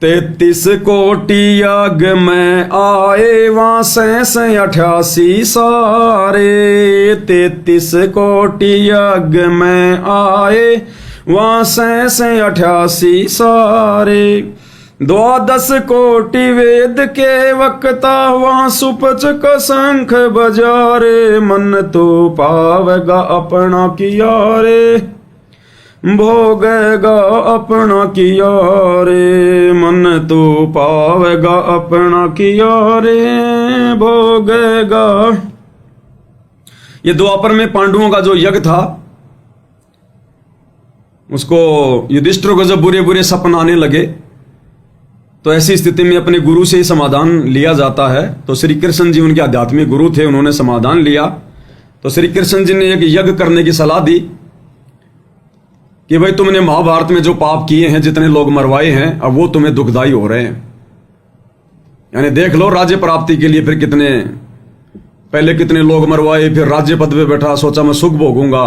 33 कोटि यज्ञ में आए वहां से 88 सारे। 33 कोटि यज्ञ में आए वहां से 88 सारे। 12 कोटि वेद के वक्ता वहां सुपच का शंख बजारे। मन तो पावेगा अपना किया रे, भोगेगा अपना किया रे। मन तो पावेगा अपना किया रे, भोगेगा। ये द्वापर में पांडवों का जो यज्ञ था, उसको युधिष्ठिर को जब बुरे बुरे सपने आने लगे तो ऐसी स्थिति में अपने गुरु से ही समाधान लिया जाता है। तो श्री कृष्ण जी उनके आध्यात्मिक गुरु थे, उन्होंने समाधान लिया। तो श्री कृष्ण जी ने एक यज्ञ करने की सलाह दी कि भाई तुमने महाभारत में जो पाप किए हैं, जितने लोग मरवाए हैं, अब वो तुम्हें दुखदाई हो रहे हैं। यानी देख लो राज्य प्राप्ति के लिए फिर कितने पहले कितने लोग मरवाए, फिर राज्य पद पे बैठा, सोचा मैं सुख भोगूंगा,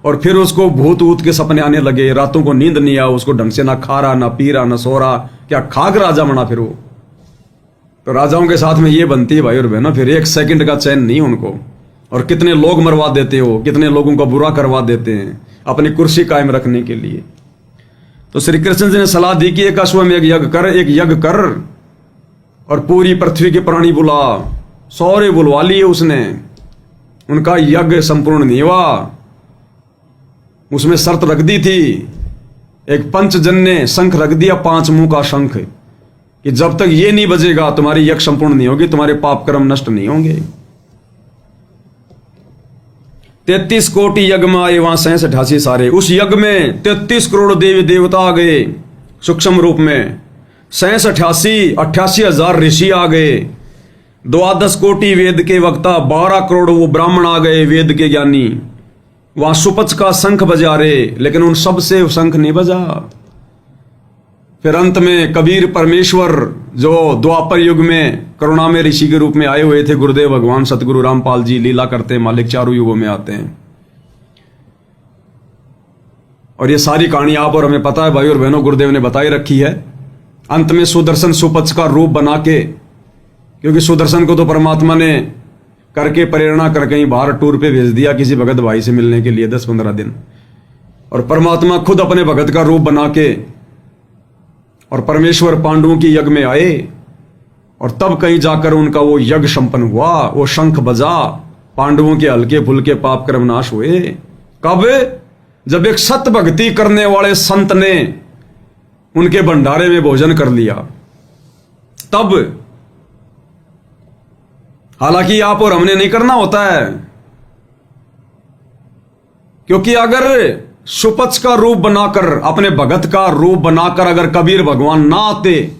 और फिर उसको भूत ऊत के सपने आने लगे, रातों को नींद नहीं आ, उसको ढंग से ना खा रहा, ना पी रहा, ना सो रहा, क्या खाक राजा बना फिर वो। तो राजाओं के साथ में ये बनती है भाई और बहनों, फिर एक सेकंड का चैन नहीं उनको। और कितने लोग मरवा देते हो, कितने लोगों का बुरा करवा देते हैं अपनी कुर्सी कायम रखने के लिए। तो श्री कृष्ण जी ने सलाह दी कि एक अश्वमेध यज्ञ कर, एक यज्ञ कर, और पूरी पृथ्वी के प्राणी बुला। सारे बुलवा लिए उसने, उनका यज्ञ संपूर्ण नहीं हुआ। उसमें शर्त रख दी थी, एक पंचजन ने शंख रख दिया, 5 मुंह का शंख, कि जब तक ये नहीं बजेगा तुम्हारी यज्ञ संपूर्ण नहीं होगी, तुम्हारे पाप कर्म नष्ट नहीं होंगे। 33 कोटि यज्ञ में आए वहां 88 सारे। उस यज्ञ में 33 करोड़ देवी देवता आ गए सूक्ष्म रूप में। 88,000 ऋषि आ गए। 12 कोटि वेद के वक्ता, 12 करोड़ वो ब्राह्मण आ गए, वेद के ज्ञानी। वहां सुपच का शंख बजा रहे, लेकिन उन सब से शंख नहीं बजा। फिर अंत में कबीर परमेश्वर, जो द्वापर युग में करुणामय ऋषि के रूप में आए हुए थे, गुरुदेव भगवान सतगुरु रामपाल जी लीला करते हैं, मालिक चारों युगों में आते हैं। और ये सारी कहानी आप और हमें पता है भाई और बहनों, गुरुदेव ने बताई रखी है। अंत में सुदर्शन सुपच का रूप बना के, क्योंकि सुदर्शन को तो परमात्मा ने करके प्रेरणा कर कहीं बाहर टूर पे भेज दिया किसी भगत भाई से मिलने के लिए 10-15 दिन, और परमात्मा खुद अपने भगत का रूप बना के और परमेश्वर पांडवों की यज्ञ में आए, और तब कहीं जाकर उनका वो यज्ञ संपन्न हुआ, वो शंख बजा, पांडवों के हल्के फुल्के पाप कर्म नाश हुए। कब? जब एक सत भक्ति करने वाले संत ने उनके भंडारे में भोजन कर लिया, तब। हालांकि आप और हमने नहीं करना होता है, क्योंकि अगर सुपच का रूप बनाकर, अपने भगत का रूप बनाकर अगर कबीर भगवान ना आते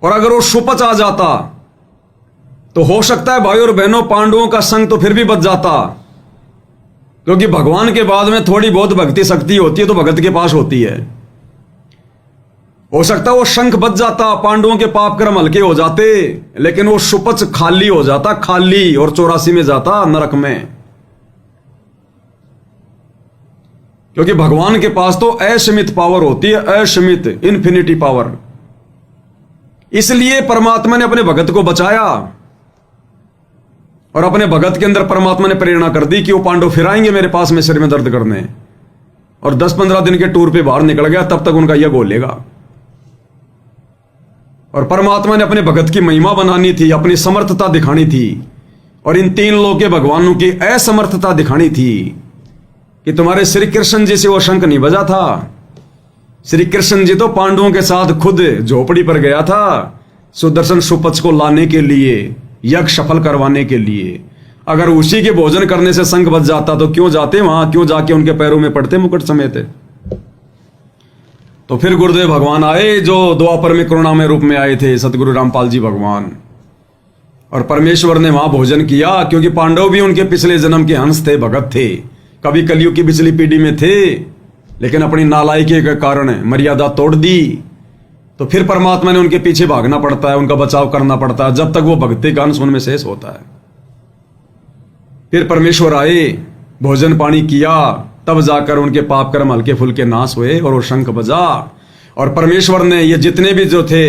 और अगर वो सुपच आ जाता, तो हो सकता है भाई और बहनों पांडवों का संग तो फिर भी बच जाता। क्योंकि भगवान के बाद में थोड़ी बहुत भक्ति शक्ति होती है तो भगत के पास होती है। हो सकता है वो शंख बच जाता, पांडवों के पाप कर्म हल्के हो जाते, लेकिन वो सुपच खाली हो जाता, खाली, और 84 में जाता नरक में। क्योंकि भगवान के पास तो असीमित पावर होती है, असीमित, इन्फिनिटी पावर। इसलिए परमात्मा ने अपने भगत को बचाया, और अपने भगत के अंदर परमात्मा ने प्रेरणा कर दी कि वो पांडव फिर आएंगे मेरे पास में सिर में दर्द करने, और 10-15 दिन के टूर पे बाहर निकल गया, तब तक उनका यज्ञ हो लेगा। और परमात्मा ने अपने भगत की महिमा बनानी थी, अपनी समर्थता दिखानी थी, और इन 3 लोगों के भगवानों की असमर्थता दिखानी थी कि तुम्हारे श्री कृष्ण जी से वो शंख नहीं बजा था। श्री कृष्ण जी तो पांडवों के साथ खुद झोपड़ी पर गया था सुदर्शन सुपच को लाने के लिए, यज्ञ सफल करवाने के लिए। अगर उसी के भोजन करने से शंख बच जाता तो क्यों जाते वहां, क्यों जाके उनके पैरों में पड़ते मुकुट समेत। तो फिर गुरुदेव भगवान आए, जो द्वापर में करुणामय रूप में आए थे, सतगुरु रामपाल जी भगवान, और परमेश्वर ने वहां भोजन किया। क्योंकि पांडव भी उनके पिछले जन्म के हंस थे, भगत थे, कभी कलयुग की पिछली पीढ़ी में थे, लेकिन अपनी नालायकी के कारण मर्यादा तोड़ दी। तो फिर परमात्मा ने उनके पीछे भागना पड़ता है, उनका बचाव करना पड़ता है, जब तक वो भक्ति का अंश उनमें शेष होता है। फिर परमेश्वर आए, भोजन पानी किया, तब जाकर उनके पाप कर्म हल्के फुल्के नाश हुए, और वो शंख बजा, और परमेश्वर ने ये जितने भी जो थे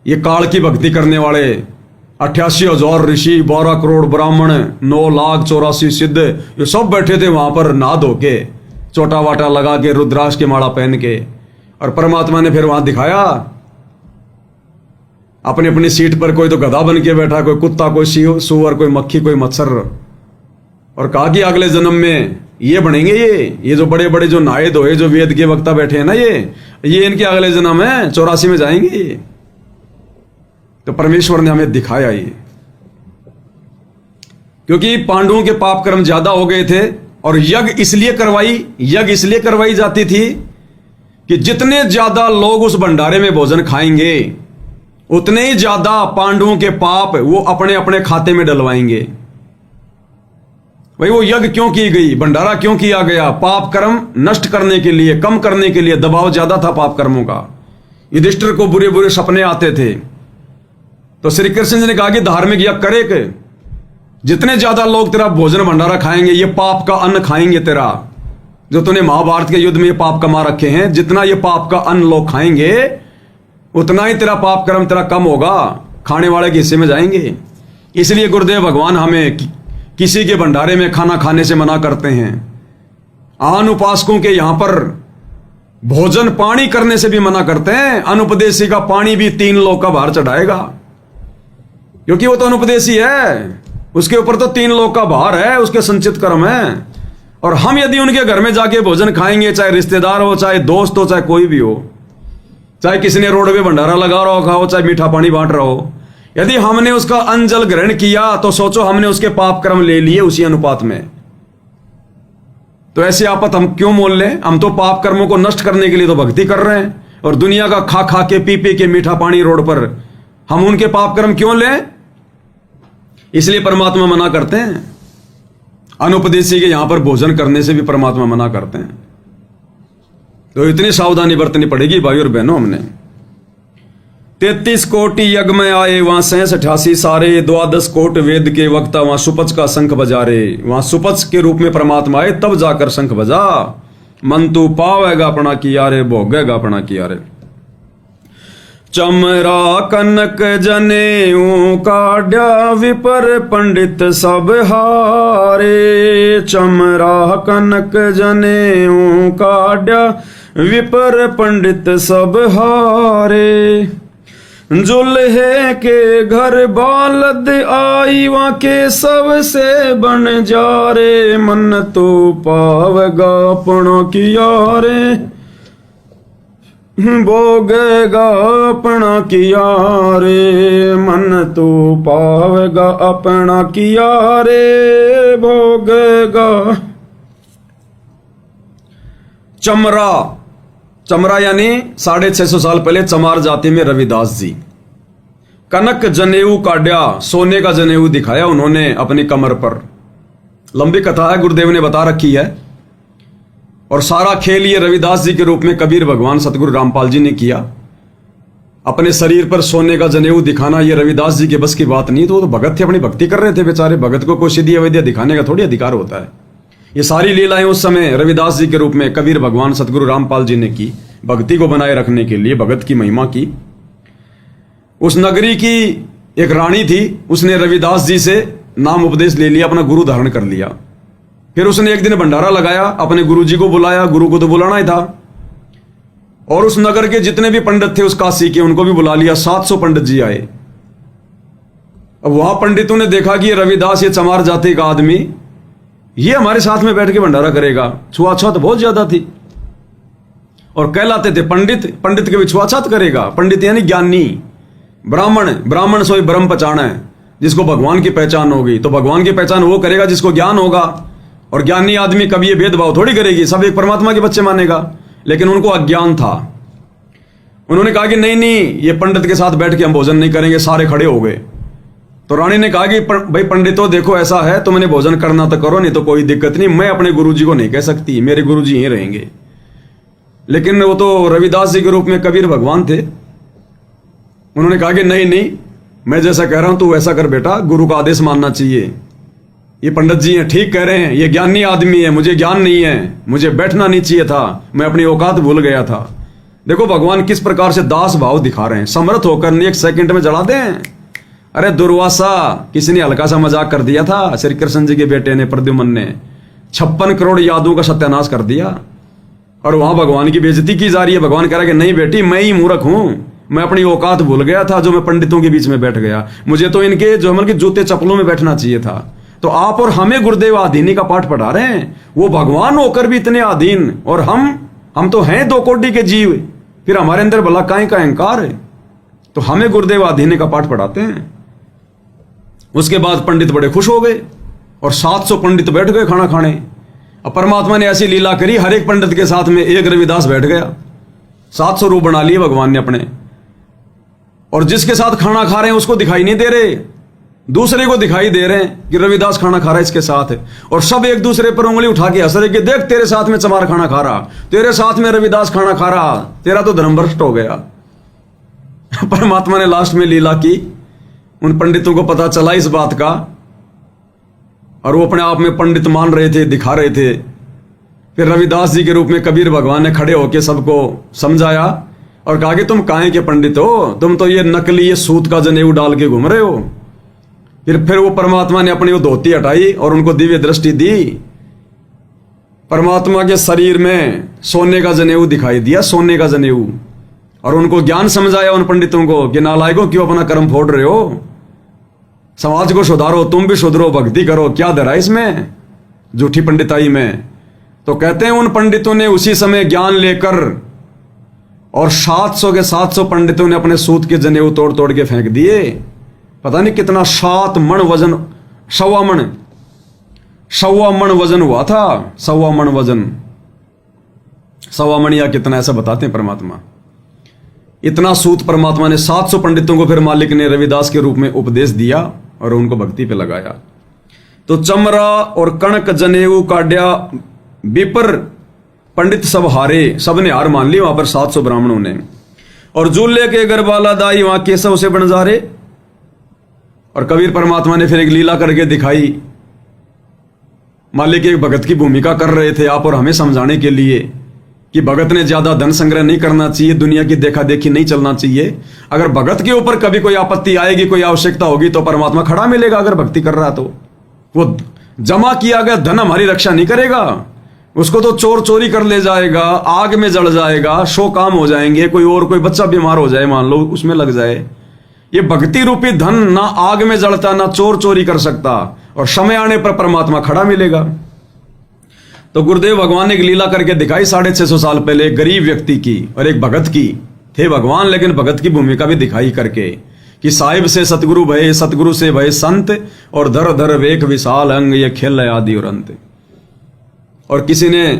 ये काल की भक्ति करने वाले 88,000 ऋषि, 12 करोड़ ब्राह्मण, 9,84,00,000 सिद्ध, ये सब बैठे थे वहां पर नहा धो के, चोटा वाटा लगा के, रुद्राक्ष की माला पहन के। और परमात्मा ने फिर वहां दिखाया अपनी अपनी सीट पर, कोई तो गधा बन के बैठा, कोई कुत्ता, कोई सुअर, कोई मक्खी, कोई मच्छर, और कहा कि अगले जन्म में ये बनेंगे, ये जो बड़े बड़े जो नहाए धोए जो वेद के वक्ता बैठे हैं ना, ये इनके अगले जन्म है, 84 में जाएंगे। तो परमेश्वर ने हमें दिखाया ये, क्योंकि पांडवों के पाप कर्म ज्यादा हो गए थे और यज्ञ इसलिए करवाई जाती थी कि जितने ज्यादा लोग उस भंडारे में भोजन खाएंगे उतने ही ज्यादा पांडवों के पाप वो अपने अपने खाते में डलवाएंगे। भाई वो यज्ञ क्यों की गई, भंडारा क्यों किया गया? पाप कर्म नष्ट करने के लिए, कम करने के लिए। दबाव ज्यादा था पाप कर्मों का। युधिष्ठिर को बुरे बुरे सपने आते थे, तो श्री कृष्ण जी ने कहा कि धार्मिक यज्ञ करे के जितने ज्यादा लोग तेरा भोजन भंडारा खाएंगे, ये पाप का अन्न खाएंगे तेरा, जो तूने महाभारत के युद्ध में ये पाप कमा रखे हैं, जितना ये पाप का अन्न लोग खाएंगे उतना ही तेरा पाप कर्म तेरा कम होगा, खाने वाले के हिस्से में जाएंगे। इसलिए गुरुदेव भगवान हमें किसी के भंडारे में खाना खाने से मना करते हैं। आन उपासकों के यहां पर भोजन पानी करने से भी मना करते हैं। अनुपदेशी का पानी भी 3 लोग का भार चढ़ाएगा, क्योंकि वो तो अनुपदेशी है, उसके ऊपर तो 3 लोग का भार है, उसके संचित कर्म है। और हम यदि उनके घर में जाके भोजन खाएंगे, चाहे रिश्तेदार हो, चाहे दोस्त हो, चाहे कोई भी हो, चाहे किसी ने रोड पे भंडारा लगा रहा हो, चाहे मीठा पानी बांट रहा हो, यदि हमने उसका अन्न जल ग्रहण किया तो सोचो हमने उसके पाप कर्म ले लिए उसी अनुपात में। तो ऐसी आफत हम क्यों मोल लें? हम तो पाप कर्मों को नष्ट करने के लिए तो भक्ति कर रहे हैं, और दुनिया का खा खा के, पी पी के मीठा पानी रोड पर हम उनके पाप कर्म क्यों लें? इसलिए परमात्मा मना करते हैं। अनुपदेशी के यहां पर भोजन करने से भी परमात्मा मना करते हैं। तो इतनी सावधानी बरतनी पड़ेगी भाई और बहनों। हमने 33 कोटि यज्ञ में आए, वहां 86 सारे, 12 कोट वेद के वक्ता, वहां सुपच का शंख बजारे। वहां सुपच के रूप में परमात्मा आए, तब जाकर शंख बजा। मन तू पावेगा अपना किया रे, भोगेगा अपना किया रे। चमरा कनक जनेऊ काड्या, विपर पंडित सब हारे। चमरा कनक जनेऊ काड्या, विपर पंडित सब हारे। जुल्हे के घर बालद आई, वहां के सबसे बन जा रे। मन तो पावेगा अपना किया रे, भोगेगा अपना किया रे। मन तो पावेगा अपना किया रे, भोगेगा। चमरा यानी 650 साल पहले चमार जाति में रविदास जी। कनक जनेऊ काड्या, सोने का जनेऊ दिखाया उन्होंने अपनी कमर पर। लंबी कथा है, गुरुदेव ने बता रखी है। और सारा खेल ये रविदास जी के रूप में कबीर भगवान सतगुरु रामपाल जी ने किया। अपने शरीर पर सोने का जनेऊ दिखाना ये रविदास जी के बस की बात नहीं। तो वो तो भगत थे, अपनी भक्ति कर रहे थे बेचारे। भगत को कोई सिद्धि अवैद्य दिखाने का थोड़ी अधिकार होता है। ये सारी लीलाएं उस समय रविदास जी के रूप में कबीर भगवान सतगुरु रामपाल जी ने की, भक्ति को बनाए रखने के लिए, भगत की महिमा की। उस नगरी की एक रानी थी, उसने रविदास जी से नाम उपदेश ले लिया, अपना गुरु धारण कर लिया। फिर उसने एक दिन भंडारा लगाया, अपने गुरु जी को बुलाया। गुरु को तो बुलाना ही था। और उस नगर के जितने भी पंडित थे उस काशी के, उनको भी बुला लिया। 700 पंडित जी आए। अब वहां पंडितों ने देखा कि ये रविदास, ये चमार जाति का आदमी, ये हमारे साथ में बैठ के भंडारा करेगा। छुआछूत बहुत ज्यादा थी और कहलाते थे पंडित। पंडित के भी छुआछूत करेगा। पंडित यानी ज्ञानी। ब्राह्मण सोई ब्रह्म पहचाना है, जिसको भगवान की पहचान होगी। तो भगवान की पहचान वो करेगा जिसको ज्ञान होगा। और ज्ञानी आदमी कभी ये भेदभाव थोड़ी करेगी, सब एक परमात्मा के बच्चे मानेगा। लेकिन उनको अज्ञान था। उन्होंने कहा कि नहीं, ये पंडित के साथ बैठ के हम भोजन नहीं करेंगे। सारे खड़े हो गए। तो रानी ने कहा कि भाई पंडितों, देखो ऐसा है, तुमने भोजन करना तो करो, नहीं तो कोई दिक्कत नहीं। मैं अपने गुरुजी को नहीं कह सकती, मेरे गुरुजी यहीं रहेंगे। लेकिन वो तो रविदास जी के रूप में कबीर भगवान थे। उन्होंने कहा कि नहीं, मैं जैसा कह रहा हूं तू वैसा कर बेटा, गुरु का आदेश मानना चाहिए। ये पंडित जी हैं, ठीक कह रहे हैं, ये ज्ञानी आदमी है, मुझे ज्ञान नहीं है, मुझे बैठना नहीं चाहिए था, मैं अपनी औकात भूल गया था। देखो भगवान किस प्रकार से दास भाव दिखा रहे हैं, समर्थ होकर नहीं एक सेकंड में जला दें। अरे दुर्वासा, किसी ने हल्का सा मजाक कर दिया था, श्री कृष्ण जी के बेटे ने प्रद्युम्न ने 56 करोड़ यादों का सत्यानाश कर दिया, और वहां भगवान की बेइज्जती की जा रही है। भगवान कह रहा है कि नहीं बेटी, मैं ही मूर्ख हूं, मैं अपनी औकात भूल गया था जो मैं पंडितों के बीच में बैठ गया, मुझे तो इनके जो मतलब जूते चप्पलों में बैठना चाहिए था। तो आप और हमें गुरुदेव आधीनी का पाठ पढ़ा रहे हैं, वो भगवान होकर भी इतने आधीन, और हम तो हैं 2 कोटि के जीव, फिर हमारे अंदर भला काहे का अहंकार है। तो हमें गुरुदेव आधीनी का पाठ पढ़ाते हैं। उसके बाद पंडित बड़े खुश हो गए और 700 पंडित बैठ गए खाना खाने। अब परमात्मा ने ऐसी लीला करी, हर एक पंडित के साथ में एक रविदास बैठ गया। 700 रूप बना लिए भगवान ने अपने, और जिसके साथ खाना खा रहे हैं उसको दिखाई नहीं दे रहे, दूसरे को दिखाई दे रहे हैं कि रविदास खाना खा रहा है इसके साथ है, और सब एक दूसरे पर उंगली उठा के हंस रहे कि देख तेरे साथ में चमार खाना खा रहा, तेरे साथ में रविदास खाना खा रहा, तेरा तो धर्म भ्रष्ट हो गया। परमात्मा ने लास्ट में लीला की, उन पंडितों को पता चला इस बात का, और वो अपने आप में पंडित मान रहे थे, दिखा रहे थे। फिर रविदास जी के रूप में कबीर भगवान ने खड़े होकर सबको समझाया और कहा कि तुम काहे के पंडित हो, तुम तो ये नकली ये सूत का जनेऊ डाल के घूम रहे हो। फिर वो परमात्मा ने अपनी वो धोती हटाई और उनको दिव्य दृष्टि दी। परमात्मा के शरीर में सोने का जनेऊ दिखाई दिया, सोने का जनेऊ, और उनको ज्ञान समझाया उन पंडितों को कि नालायकों क्यों अपना कर्म फोड़ रहे हो, समाज को सुधारो, तुम भी सुधरो, भक्ति करो, क्या धरा इसमें झूठी पंडिताई में। तो कहते हैं उन पंडितों ने उसी समय ज्ञान लेकर, और 700 के 700 पंडितों ने अपने सूत के जनेऊ तोड़ तोड़ के फेंक दिए। पता नहीं कितना 7 मण वजन, 1.25 मण वजन हुआ था, 1.25 मण वजन, 1.25 मण या कितना ऐसा बताते हैं परमात्मा। इतना सूत परमात्मा ने 700 पंडितों को फिर मालिक ने रविदास के रूप में उपदेश दिया और उनको भक्ति पे लगाया। तो चमरा और कणक जनेऊ काड्या विपर पंडित सब हारे, सबने हार मान ली वहां पर 700 ब्राह्मणों ने। और जूले के गरबाला दाई वहां केशव से बनजारे। और कबीर परमात्मा ने फिर एक लीला करके दिखाई। मालिक एक भगत की भूमिका कर रहे थे आप और हमें समझाने के लिए कि भगत ने ज्यादा धन संग्रह नहीं करना चाहिए, दुनिया की देखा देखी नहीं चलना चाहिए। अगर भगत के ऊपर कभी कोई आपत्ति आएगी, कोई आवश्यकता होगी तो परमात्मा खड़ा मिलेगा। अगर भक्ति कर रहा तो वो जमा किया गया धन हमारी रक्षा नहीं करेगा, उसको तो चोर चोरी कर ले जाएगा, आग में जल जाएगा, 100 काम हो जाएंगे, कोई बच्चा बीमार हो जाए मान लो उसमें लग जाए। ये भक्ति रूपी धन ना आग में जलता, ना चोर चोरी कर सकता, और समय आने पर परमात्मा खड़ा मिलेगा। तो गुरुदेव भगवान ने एक लीला करके दिखाई 650 साल पहले एक गरीब व्यक्ति की और एक भगत की। थे भगवान लेकिन भगत की भूमिका भी दिखाई करके कि साहिब से सतगुरु भय, सतगुरु से भय संत, और धर धर वेख विशाल अंग, ये खेल आदि और अंत। और किसी ने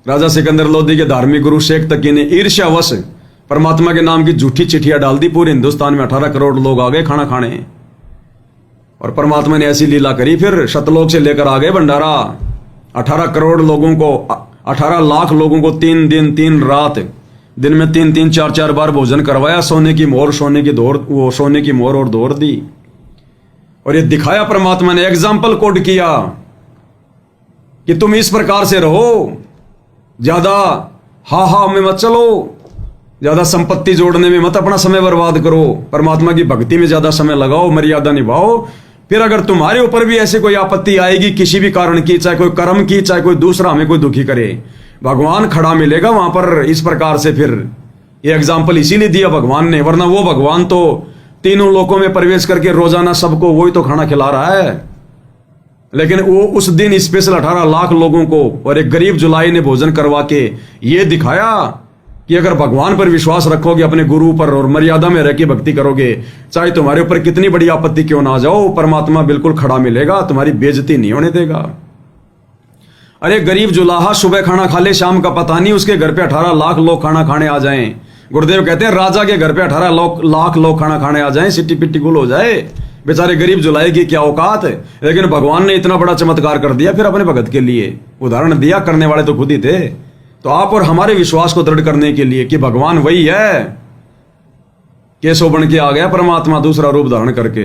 राजा सिकंदर लोधी के धार्मिक गुरु शेख तकी ने ईर्ष्यावश परमात्मा के नाम की झूठी चिट्ठियां डाल दी। पूरे हिंदुस्तान में 18 करोड़ लोग आ गए खाना खाने, और परमात्मा ने ऐसी लीला करी, फिर शतलोक से लेकर आ गए भंडारा। 18 करोड़ लोगों को, 18 लाख लोगों को 3 दिन 3 रात, दिन में 3-3 4-4 बार भोजन करवाया। सोने की मोहर, सोने की दौर, वो सोने की मोहर और दौर दी। और ये दिखाया परमात्मा ने, एग्जाम्पल कोड किया कि तुम इस प्रकार से रहो, ज्यादा हा में मत चलो, ज्यादा संपत्ति जोड़ने में मत अपना समय बर्बाद करो, परमात्मा की भक्ति में ज्यादा समय लगाओ, मर्यादा निभाओ। फिर अगर तुम्हारे ऊपर भी ऐसे कोई आपत्ति आएगी किसी भी कारण की, चाहे कोई कर्म की, चाहे कोई दूसरा हमें कोई दुखी करे, भगवान खड़ा मिलेगा वहां पर। इस प्रकार से फिर ये एग्जाम्पल इसीलिए दिया भगवान ने, वरना वो भगवान तो तीनों लोकों में प्रवेश करके रोजाना सबको वही तो खाना खिला रहा है। लेकिन वो उस दिन स्पेशल 18 लाख लोगों को और एक गरीब जुलाई ने भोजन करवा के ये दिखाया कि अगर भगवान पर विश्वास रखोगे, अपने गुरु पर, और मर्यादा में रह के भक्ति करोगे, चाहे तुम्हारे ऊपर कितनी बड़ी आपत्ति क्यों ना जाओ, परमात्मा बिल्कुल खड़ा मिलेगा, तुम्हारी बेइज्जती नहीं होने देगा। अरे गरीब जुलाहा सुबह खाना खा ले, शाम का पता नहीं, उसके घर पे 18 लाख लोग खाना खाने आ जाएं। गुरुदेव कहते हैं राजा के घर पे 18 लाख लोग खाना खाने आ जाएं, सिट्टी पिट्टी गुल हो जाए, बेचारे गरीब जुलाई की क्या औकात है। लेकिन भगवान ने इतना बड़ा चमत्कार कर दिया फिर अपने भगत के लिए, उदाहरण दिया, करने वाले तो खुद ही थे। तो आप और हमारे विश्वास को दृढ़ करने के लिए कि भगवान वही है, केशव बन के आ गया परमात्मा दूसरा रूप धारण करके।